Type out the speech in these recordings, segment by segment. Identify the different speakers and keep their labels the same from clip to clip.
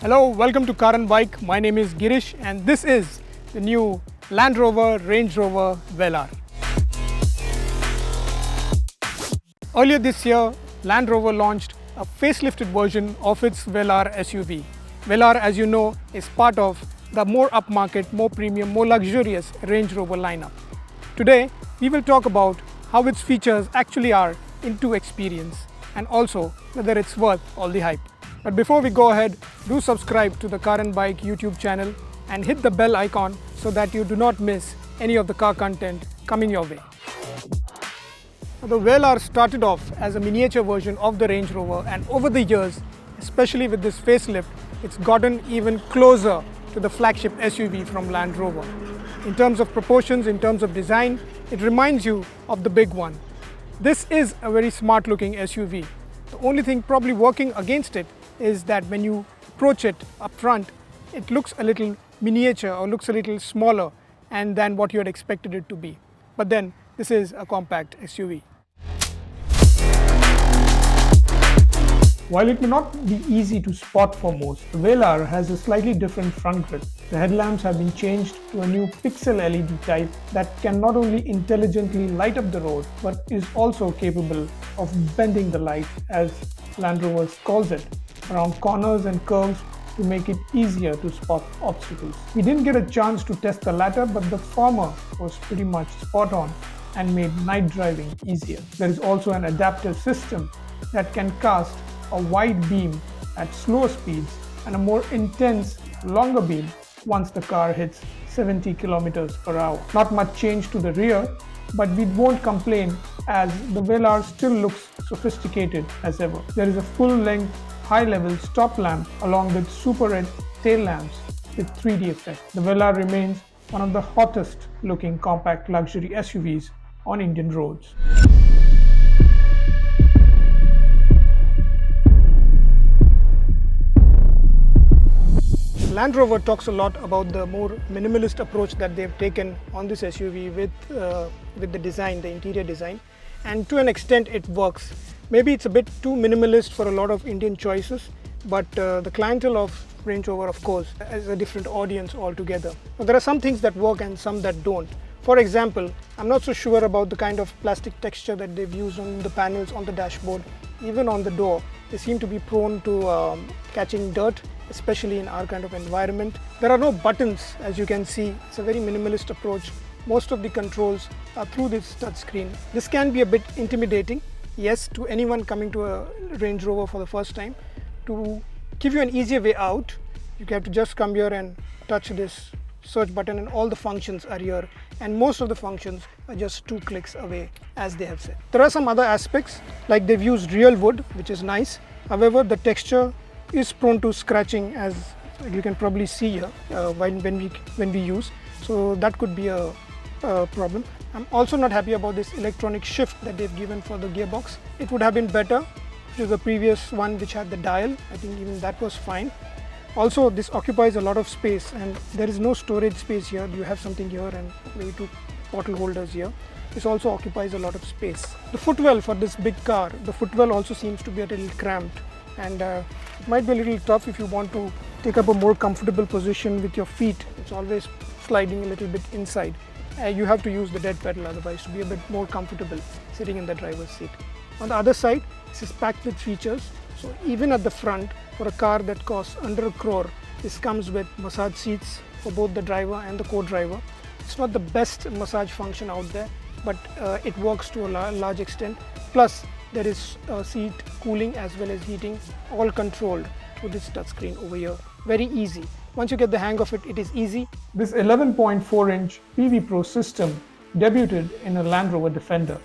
Speaker 1: Hello, welcome to Car and Bike. My name is Girish and this is the new Land Rover Range Rover Velar. Earlier this year, Land Rover launched a facelifted version of its Velar SUV. Velar, as you know, is part of the more upmarket, more premium, more luxurious Range Rover lineup. Today, we will talk about how its features actually are into experience and also whether it's worth all the hype. But before we go ahead, do subscribe to the Car and Bike YouTube channel and hit the bell icon so that you do not miss any of the car content coming your way. The Velar started off as a miniature version of the Range Rover, and over the years, especially with this facelift, it's gotten even closer to the flagship SUV from Land Rover. In terms of proportions, in terms of design, it reminds you of the big one. This is a very smart looking SUV. The only thing probably working against it is that when you approach it up front, it looks a little miniature or looks a little smaller than what you had expected it to be. But then this is a compact SUV. While it may not be easy to spot for most, the Velar has a slightly different front grille. The headlamps have been changed to a new pixel LED type that can not only intelligently light up the road, but is also capable of bending the light, as Land Rover calls it, around corners and curves to make it easier to spot obstacles. We didn't get a chance to test the latter, but the former was pretty much spot on and made night driving easier. There is also an adaptive system that can cast a wide beam at slower speeds and a more intense, longer beam once the car hits 70 kilometers per hour. Not much change to the rear, but we won't complain as the Velar still looks sophisticated as ever. There is a full-length, high-level stop lamp along with super red tail lamps with 3D effect. The Velar remains one of the hottest looking compact luxury SUVs on Indian roads. Land Rover talks a lot about the more minimalist approach that they've taken on this SUV with the design, the interior design, and to an extent it works. Maybe it's a bit too minimalist for a lot of Indian choices, but the clientele of Range Rover, of course, is a different audience altogether. Now, there are some things that work and some that don't. For example, I'm not so sure about the kind of plastic texture that they've used on the panels, on the dashboard, even on the door. They seem to be prone to catching dirt, especially in our kind of environment. There are no buttons, as you can see. It's a very minimalist approach. Most of the controls are through this touchscreen. This can be a bit intimidating, yes, to anyone coming to a Range Rover for the first time. To give you an easier way out, you have to just come here and touch this search button, and all the functions are here, and most of the functions are just 2 clicks away, as they have said. There are some other aspects, like they've used real wood, which is nice. However, the texture is prone to scratching, as you can probably see here when we use, so that could be a problem. I'm also not happy about this electronic shift that they've given for the gearbox. It would have been better to the previous one, which had the dial. I think even that was fine. Also, this occupies a lot of space and there is no storage space here. You have something here and maybe 2 bottle holders here. This also occupies a lot of space. The footwell for this big car, the footwell also seems to be a little cramped, and it might be a little tough if you want to take up a more comfortable position with your feet. It's always sliding a little bit inside. You have to use the dead pedal otherwise to be a bit more comfortable sitting in the driver's seat. On the other side, this is packed with features. So even at the front, for a car that costs under £1 crore, this comes with massage seats for both the driver and the co-driver. It's not the best massage function out there, but it works to a large extent. Plus, there is seat cooling as well as heating, all controlled through this touchscreen over here. Very easy. Once you get the hang of it, it is easy. This 11.4-inch PV Pro system debuted in a Land Rover Defender.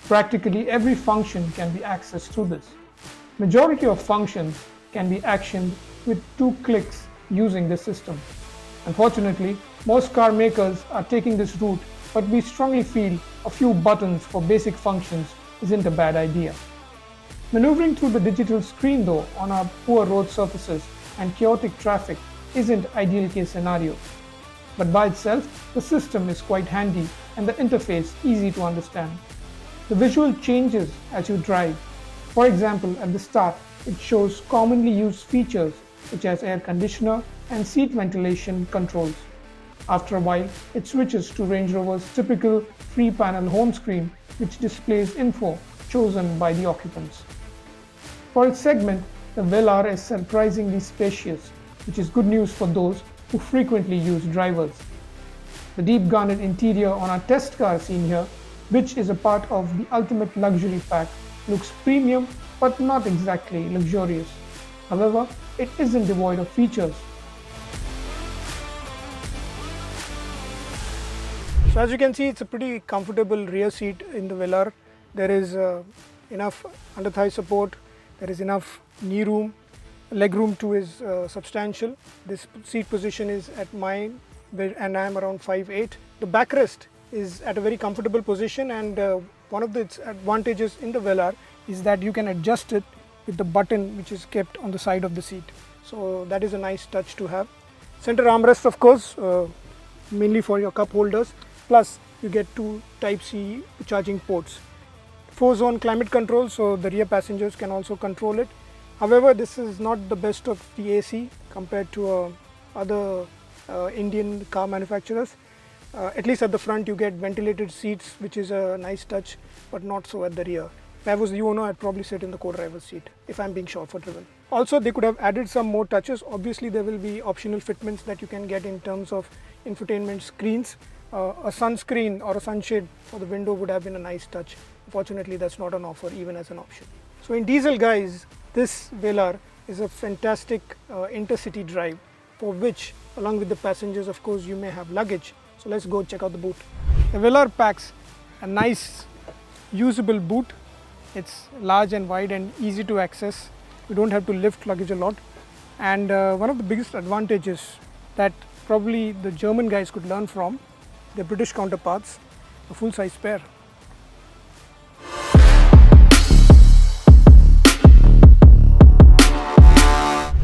Speaker 1: Practically every function can be accessed through this. Majority of functions can be actioned with 2 clicks using this system. Unfortunately, most car makers are taking this route, but we strongly feel a few buttons for basic functions isn't a bad idea. Maneuvering through the digital screen though on our poor road surfaces and chaotic traffic isn't ideal case scenario. But by itself, the system is quite handy and the interface easy to understand. The visual changes as you drive. For example, at the start, it shows commonly used features which has air conditioner and seat ventilation controls. After a while, it switches to Range Rover's typical three-panel home screen, which displays info chosen by the occupants. For its segment, the Velar is surprisingly spacious, which is good news for those who frequently use drivers. The deep garnet interior on our test car seen here, which is a part of the ultimate luxury pack, looks premium but not exactly luxurious. However, it isn't devoid of features. So as you can see, it's a pretty comfortable rear seat in the Velar. There is enough under thigh support, there is enough knee room, leg room too is substantial. This seat position is at mine and I am around 5'8". The backrest is at a very comfortable position, and one of the advantages in the Velar is that you can adjust it with the button which is kept on the side of the seat. So that is a nice touch to have. Center armrest, of course, mainly for your cup holders, plus you get two Type-C charging ports. 4-zone climate control, so the rear passengers can also control it. However, this is not the best of the AC compared to other Indian car manufacturers. At least at the front you get ventilated seats, which is a nice touch, but not so at the rear. If I was the owner, I'd probably sit in the co-driver's seat if I'm being chauffeur driven. Also, they could have added some more touches. Obviously, there will be optional fitments that you can get in terms of infotainment screens. A sunscreen or a sunshade for the window would have been a nice touch. Unfortunately, that's not an offer even as an option. So in diesel, guys, this Velar is a fantastic intercity drive, for which, along with the passengers, of course, you may have luggage. So let's go check out the boot. The Velar packs a nice usable boot. It's large and wide and easy to access. You don't have to lift luggage a lot. And one of the biggest advantages that probably the German guys could learn from their British counterparts, a full-size spare.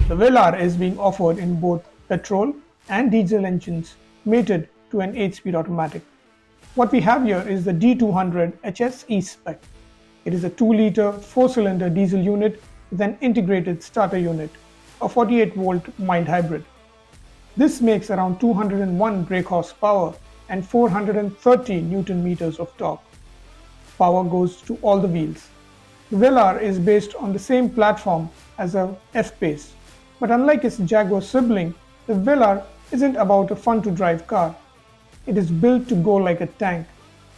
Speaker 1: The Velar is being offered in both petrol and diesel engines, mated to an 8-speed automatic. What we have here is the D200 HSE spec. It is a 2-liter 4-cylinder diesel unit with an integrated starter unit, a 48-volt mild hybrid. This makes around 201 brake horsepower and 430 Newton meters of torque. Power goes to all the wheels. The Velar is based on the same platform as a F-Pace, but unlike its Jaguar sibling, the Velar isn't about a fun-to-drive car. It is built to go like a tank.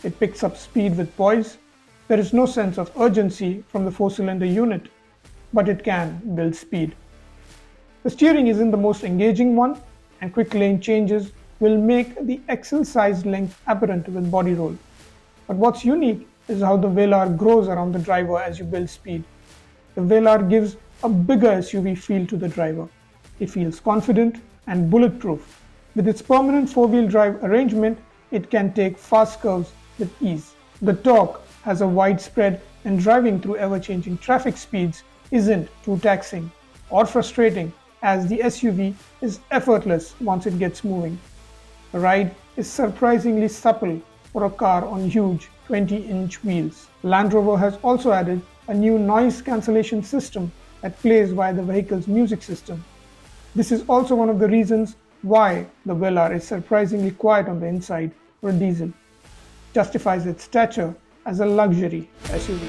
Speaker 1: It picks up speed with poise. There is no sense of urgency from the 4-cylinder unit, but it can build speed. The steering isn't the most engaging one, and quick lane changes will make the axle-sized length apparent with body roll. But what's unique is how the Velar grows around the driver as you build speed. The Velar gives a bigger SUV feel to the driver. It feels confident and bulletproof. With its permanent 4-wheel drive arrangement, it can take fast curves with ease. The torque has a wide spread, and driving through ever-changing traffic speeds isn't too taxing or frustrating, as the SUV is effortless once it gets moving. The ride is surprisingly supple for a car on huge 20-inch wheels. Land Rover has also added a new noise cancellation system that plays via the vehicle's music system. This is also one of the reasons why the Velar is surprisingly quiet on the inside for a diesel. It justifies its stature as a luxury SUV.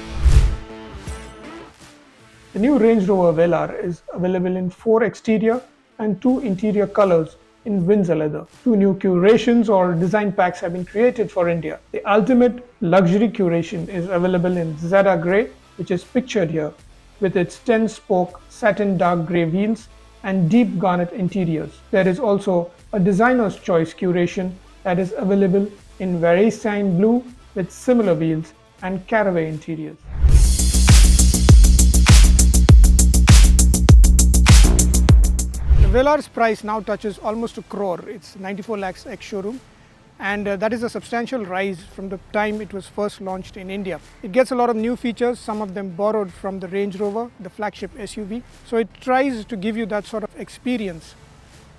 Speaker 1: The new Range Rover Velar is available in 4 exterior and 2 interior colors in Windsor leather. 2 new curations or design packs have been created for India. The ultimate luxury curation is available in Zada Grey, which is pictured here, with its 10-spoke satin dark grey wheels and deep garnet interiors. There is also a designer's choice curation that is available in Variesign blue with similar wheels and caraway interiors. The Velar's price now touches almost a crore. It's 94 lakhs ex-showroom, and that is a substantial rise from the time it was first launched in India. It gets a lot of new features, some of them borrowed from the Range Rover, the flagship SUV. So it tries to give you that sort of experience.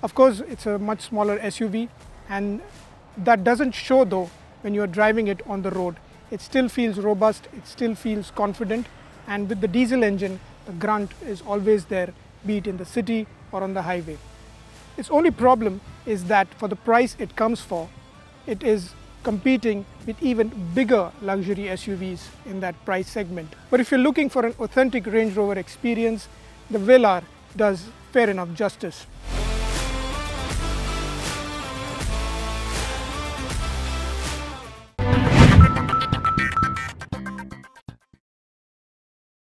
Speaker 1: Of course, it's a much smaller SUV, and that doesn't show though when you're driving it on the road. It still feels robust, it still feels confident, and with the diesel engine, the grunt is always there, be it in the city or on the highway. Its only problem is that for the price it comes for, it is competing with even bigger luxury SUVs in that price segment. But if you're looking for an authentic Range Rover experience, the Velar does fair enough justice.